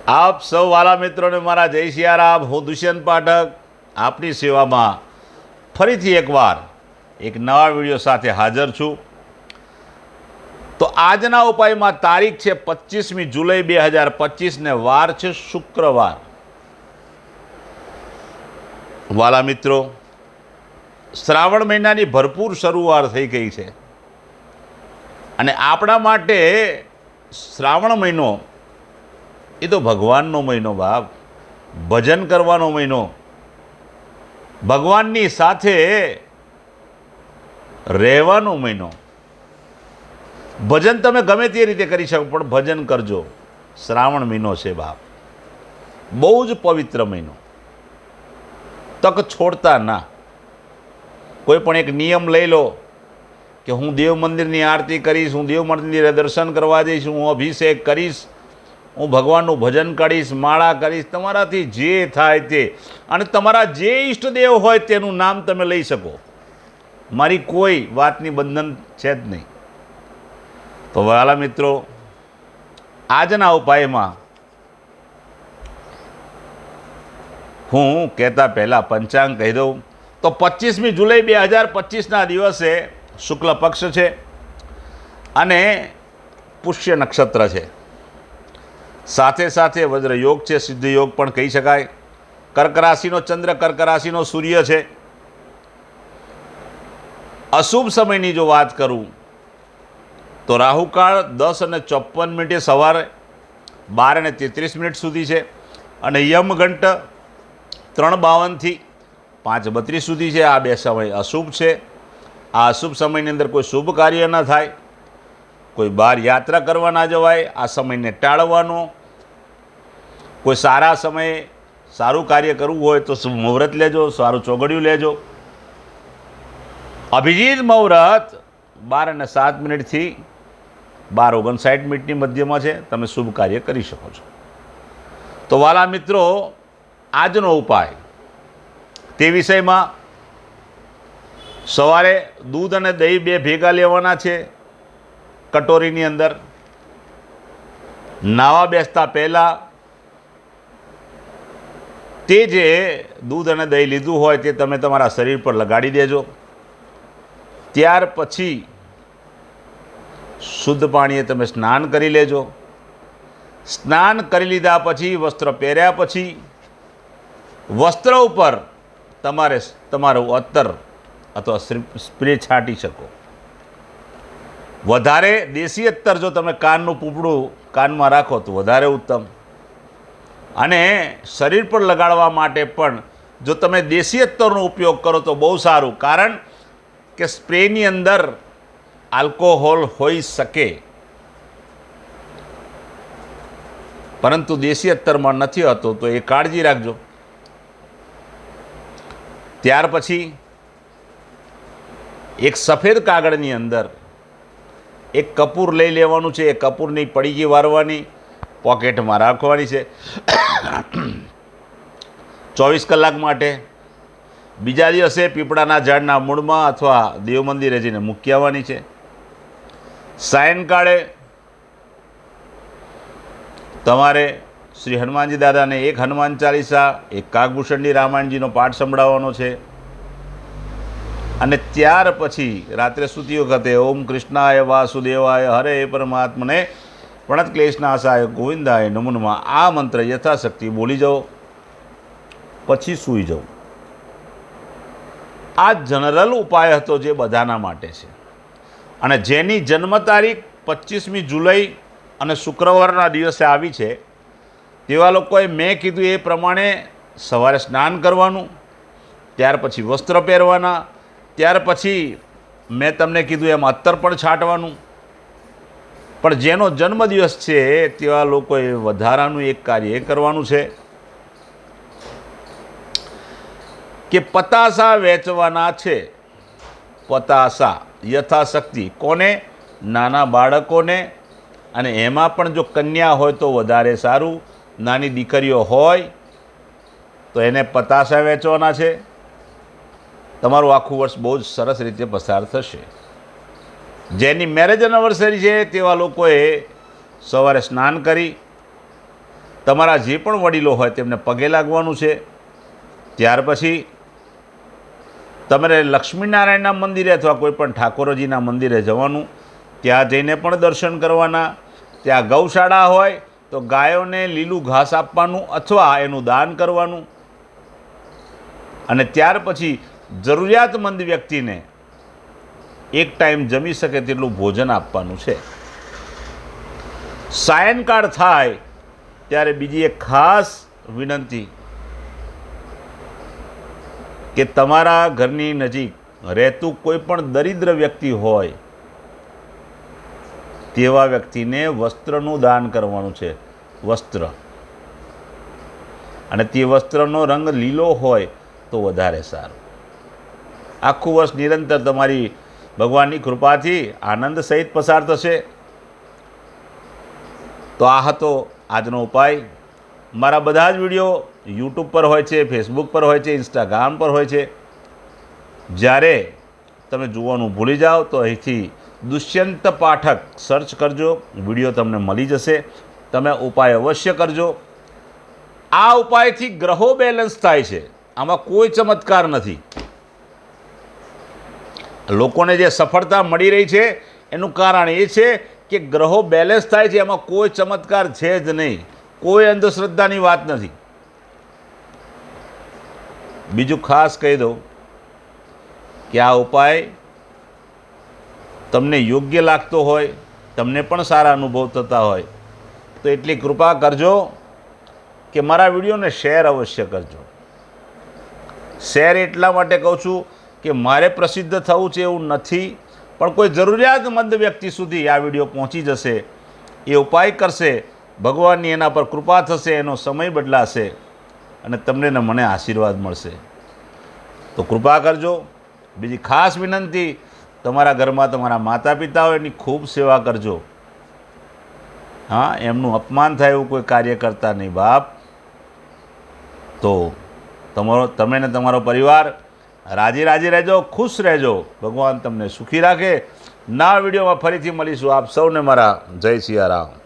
આપ સૌ વાલા મિત્રોને મારા જય સિયારામ। હું દુષ્યંત પાઠક આપની સેવામાં ફરીથી એકવાર એક નવા વિડીયો સાથે હાજર છું। તો આજના ઉપાયમાં તારીખ છે 25મી જુલાઈ 2025 ને વાર છે શુક્રવાર। વાલા મિત્રો, શ્રાવણ મહિનાની ભરપૂર શરૂઆત થઈ ગઈ છે અને આપણા માટે શ્રાવણ મહિનો એ તો ભગવાનનો મહિનો બાપ, ભજન કરવાનો મહિનો, ભગવાનની સાથે રહેવાનો મહિનો। ભજન તમે ગમે તે રીતે કરી શકો પણ ભજન કરજો। શ્રાવણ મહિનો છે બાપ, બહુ જ પવિત્ર મહિનો। તક છોડતા ના। કોઈ પણ એક નિયમ લઈ લો કે હું દેવ મંદિરની આરતી કરીશ, હું દેવ મંદિરે દર્શન કરવા જઈશ, હું અભિષેક કરીશ, હું ભગવાનનું ભજન કરીશ, માળા કરીશ। તમારાથી જે થાય તે, અને તમારા જે ઈષ્ટદેવ હોય તેનું નામ તમે લઈ શકો। મારી કોઈ વાતની બંધન છે જ નહીં। તો વાલા મિત્રો, આજના ઉપાયમાં હું કહેતા પહેલાં પંચાંગ કહી દઉં તો 25મી જુલાઈ 2025ના દિવસે શુક્લ પક્ષ છે અને પુષ્ય નક્ષત્ર છે। સાથે સાથે વજ્ર યોગ છે, સિદ્ધ યોગ પણ કહી શકાય। કર્ક રાશિનો ચંદ્ર, કર્ક રાશિનો સૂર્ય છે। અશુભ સમયની જો વાત કરું તો રાહુકાળ 10:54 સવારે 12:33 સુધી છે અને યમઘંટ 3:52 થી 5:32 સુધી છે। આ બે સમય અશુભ છે। આ અશુભ સમયની અંદર કોઈ શુભ કાર્ય ન થાય, કોઈ બહાર યાત્રા કરવા ના જવાય। આ સમયને ટાળવાનો। કોઈ સારા સમયે સારું કાર્ય કરવું હોય તો મુહૂર્ત લેજો, સારું ચોઘડિયું લેજો। અભિજીત મુહૂર્ત 12:07 થી 12:59 મધ્યમાં છે। તમે શુભ કાર્ય કરી શકો છો। તો વાલા મિત્રો, આજનો ઉપાય તે વિષયમાં સવારે દૂધ અને દહીં બે ભેગા લેવાના છે કટોરીની અંદર। નાવા બેસતા પહેલાં તે જે દૂધ અને દહીં લીધું હોય તે તમે તમારા શરીર પર લગાડી દેજો। ત્યાર પછી શુદ્ધ પાણીએ તમે સ્નાન કરી લેજો। સ્નાન કરી લીધા પછી વસ્ત્ર પહેર્યા પછી વસ્ત્ર ઉપર તમારે તમારું અત્તર અથવા સ્પ્રે છાંટી શકો। વધારે દેશી અત્તર જો તમે કાનનું પૂપડું કાનમાં રાખો તો વધારે ઉત્તમ। અને શરીર પર લગાડવા માટે પણ જો તમે દેશી અત્તરનો ઉપયોગ કરો તો બહુ સારું, કારણ કે સ્પ્રેની અંદર આલ્કોહોલ હોઈ શકે, પરંતુ દેશી અત્તરમાં નથી હોતો, તો એ કાળજી રાખજો। ત્યાર પછી એક સફેદ કાગળની અંદર એક કપૂર લઈ લેવાનું છે। એ કપૂરની પડીકી વારવાની, પોકેટમાં રાખવાની છે 24 કલાક માટે। બીજા દિવસે પીપળાના ઝાડના મૂળમાં અથવા દેવ મંદિરે જઈને મૂકી આવવાની છે। સાયંકાળે તમારે શ્રી હનુમાનજી દાદાને એક હનુમાન ચાલીસા, એક કાગભૂષણની રામાયણજીનો પાઠ સંભળાવવાનો છે। અને ત્યાર પછી રાત્રે સૂતી વખતે ઓમ કૃષ્ણાય વાસુદેવાય હરે પરમાત્મને પ્રણત ક્લેશનાશાય ગોવિંદાય નમો નમઃ આ મંત્ર યથાશક્તિ બોલી જાઓ, પછી સૂઈ જાઓ। આ જનરલ ઉપાય હતો જે બધાના માટે છે। અને જેની જન્મ તારીખ 25મી જુલાઈ અને શુક્રવારના દિવસે આવી છે તેવા લોકોએ મેં કીધું એ પ્રમાણે સવારે સ્નાન કરવાનું, ત્યાર પછી વસ્ત્ર પહેરવાના, ત્યાર પછી મેં તમને કીધું એમ અત્તર પણ છાંટવાનું। પણ જેનો જન્મદિવસ છે તેવા લોકોએ વધારાનું એક કાર્ય એ કરવાનું છે કે પતાસા વેચવાના છે। પતાસા યથાશક્તિ કોને? નાના બાળકોને, અને એમાં પણ જો કન્યા હોય તો વધારે સારું। નાની દીકરીઓ હોય તો એને પતાસા વેચવાના છે। તમારું આખું વર્ષ બહુ જ સરસ રીતે પસાર થશે। જેની મેરેજ એનિવર્સરી છે તેવા લોકોએ સવારે સ્નાન કરી તમારા જે પણ વડીલો હોય તેમને પગે લાગવાનું છે. ત્યાર પછી તમારે લક્ષ્મીનારાયણના મંદિરે અથવા કોઈ પણ ઠાકોરજીના મંદિરે જવાનું, ત્યાં જઈને પણ દર્શન કરવાના. ત્યાં ગૌશાળા હોય તો ગાયોને લીલું ઘાસ આપવાનું અથવા એનું દાન કરવાનું. અને ત્યાર પછી જરૂરિયાતમંદ વ્યક્તિને એક ટાઈમ જમી શકે તેટલું ભોજન આપવાનું છે. સાયંકાળ થાય ત્યારે બીજી એક ખાસ વિનંતી કે તમારા ઘરની નજીક રહેતું કોઈ પણ દરિદ્ર વ્યક્તિ હોય તેવા વ્યક્તિને વસ્ત્રનું દાન કરવાનું છે. વસ્ત્ર, અને તે વસ્ત્રનો રંગ લીલો હોય તો વધારે સારું. આખું વર્ષ નિરંતર તમારી ભગવાનની કૃપાથી આનંદ સહિત પસાર થશે. તો આ હતો આજનો ઉપાય. મારા બધા જ વિડીયો યુટ્યુબ પર હોય છે, ફેસબુક પર હોય છે, ઇન્સ્ટાગ્રામ પર હોય છે. જ્યારે તમે જોવાનું ભૂલી જાઓ તો અહીંથી દુષ્યંત પાઠક સર્ચ કરજો, વિડીયો તમને મળી જશે. તમે ઉપાય અવશ્ય કરજો. આ ઉપાયથી ગ્રહો બેલેન્સ થાય છે, આમાં કોઈ ચમત્કાર નથી. લોકોને જે સફળતા મળી રહી છે એનું કારણ એ છે કે ગ્રહો બેલેન્સ થાય છે, એમાં કોઈ ચમત્કાર છે જ નહીં, કોઈ અંધશ્રદ્ધાની વાત નથી. બીજું ખાસ કહી દઉં કે આ ઉપાય તમને યોગ્ય લાગતો હોય, તમને પણ સારા અનુભવ થતા હોય તો એટલી કૃપા કરજો કે મારા વિડીયોને શેર અવશ્ય કરજો. શેર એટલા માટે કહું છું કે મારે પ્રસિદ્ધ થવું છે એવું નથી, પણ કોઈ જરૂરિયાતમંદ વ્યક્તિ સુધી આ વિડીયો પહોંચી જશે, એ ઉપાય કરશે, ભગવાનની એના પર કૃપા થશે, એનો સમય બદલાશે અને તમને ને મને આશીર્વાદ મળશે. તો કૃપા કરજો. બીજી ખાસ વિનંતી, તમારા ઘરમાં તમારા માતા પિતા હોય એની ખૂબ સેવા કરજો. હા, એમનું અપમાન થાય એવું કોઈ કાર્ય કરતા નહીં બાપ. તો તમે ને તમારો પરિવાર રાજી રાજી રહેજો, ખુશ રહેજો. ભગવાન તમને સુખી રાખે. નવા વિડીયોમાં ફરીથી મળીશું. આપ સૌને મારા જય સિયારામ.